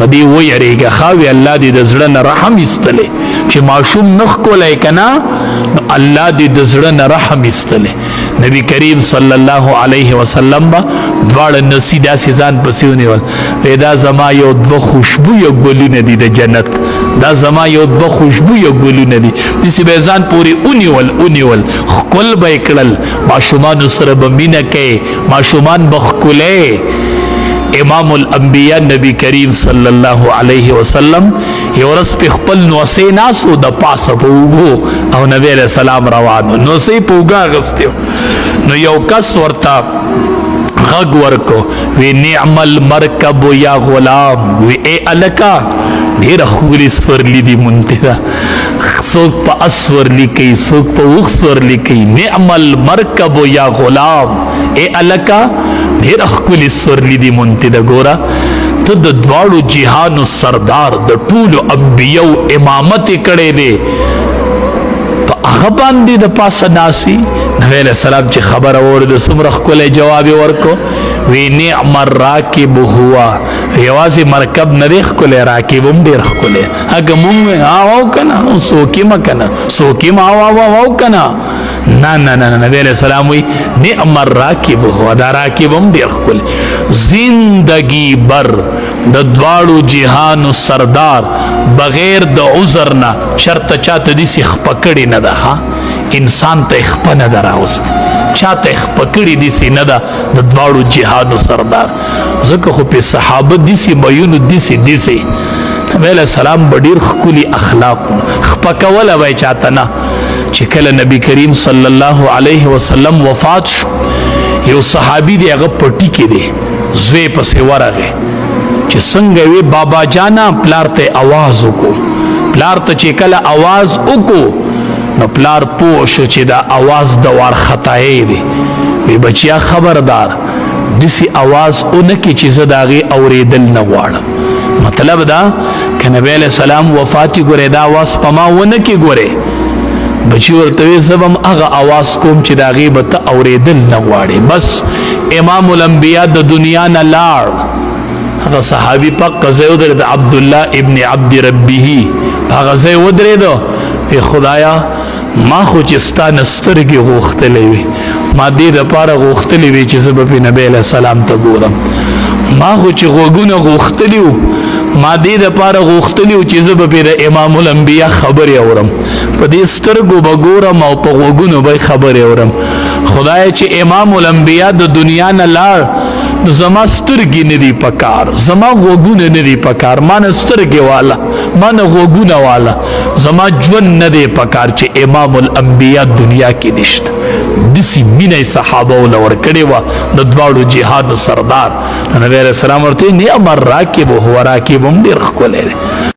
په دې ویریږه خاوي الله دې د زړه نه رحم ایستلی چې ماشوم نخ کولی که نه نو الله دې د زړه نه رحم ایستلی نبی کریم صلی الله علیه وسلم به دواړه نسی داسې ځان پسې ونیول وی دا زما یو دوه خوشبویه ګلونه دي د جنت دا زما یو دوه خوشبویه ګلونه دي داسې به یې ځان پورې ونیول ښکل به یې کړل ماشومانو سره به مینه کوي ماشومان به ښکلی امام الانبیاء نبی کریم صلی الله علیه وسلم یو ورځ په خپل نوسې ناسو د پاسه په اوږو او نبی علیه السلام روانو نوسې په اوږه اخیستې نو یو کس ورته غږ ورکو وی نعم المرکب یا غلام وی ای الکا ډېره ښکلې سورلي دي منتظه څوک په اس سورلي کوي څوک په اوښ سورلي کوي نعم المرکب یا غلام ای الکا ډېره ښکلې سورلي دي منتظه ګوره ته د دواړو جهانو سردار د ټولو انبیو امامت یې کړی دی په هغه باندې د پاسه ناسي نبی علیہ السلام چې خبره واورېده څومره ښکلی جواب یې ورکو وی نعم الراکب هو یوازې مرکب نه دی ښکلی راکب هم ډېر ښکلی هکه مونږ او که نه څوک یې مه که نه څوک یې او که نه نه نبی علیہ السلام وی نعم الراکب هو دا راکب هم ډېر ښکلی زندگی بر د دواړو جهانو سردار بغیر د عذر نه چرته چاته داسې خپه کړې نه ده انسان ته خپه نه ده راوستې چاته خپه کړې داسې نه ده د دواړو جهانو سردار ځکه خو پې صحابه داسې میونو داسې نبی علیہ السلام به ډېر ښکلي اخلاق خپه کوله به یې چاته نه چې کله نبی کریم صلی الله علیه وسلم وفات شو یو صحابي دی هغه پټي کې دی زوی پسې ورغی چې څنګه وی بابا جانا پلار ته آواز وکړو پلار ته چې کله آواز وکړو نو پلار پوه شو چې دا آواز د وارخطایي دی وی بچیا خبردار داسې آواز ونه کې چې زه د هغې اورېدل نه غواړم مطلب دا که نبی علیہ السلام وفات یې ګورې دا آواز په ما ونه کې ګورې بچی ورته وی زه به هم هغه آواز کوم چې د هغې به ته اورېدل نه غواړې بس امام الانبیا د دنیا نه لاړ هغه صحابي پاک ځای ودرېد عبدالله ابن عبد ربه هغه ځای ودرېدو ای خدایا ما خو چې ستا نه سترګې غوښتلی وي ما دې دپاره غوښتلی وي چې زه به پې نبی علیه السلام ته ګورم ما خو چې غوږونه غوښتلي وو ما دې دپاره غوښتلي وو چې زه به پې د امام الانبیا خبرې اورم په دې سترګو به ګورم او په غوږونو به خبرې اورم خدای چې امام الانبیا د دنیا نه لاړ نو زما سترګې نه دي پکار زما غوږونه نه دي پکار ما نه سترګې والا ما نه غوږونه والا زما ژوند نه دی پکار چې امام الانبیا دنیا کې نشته داسې مینه یې صحابه وله ورکړې وه د دواړو جهانو سردار نبی علیه السلام ورته نعم الراکب هو راکب هم ډېر ښکلی دی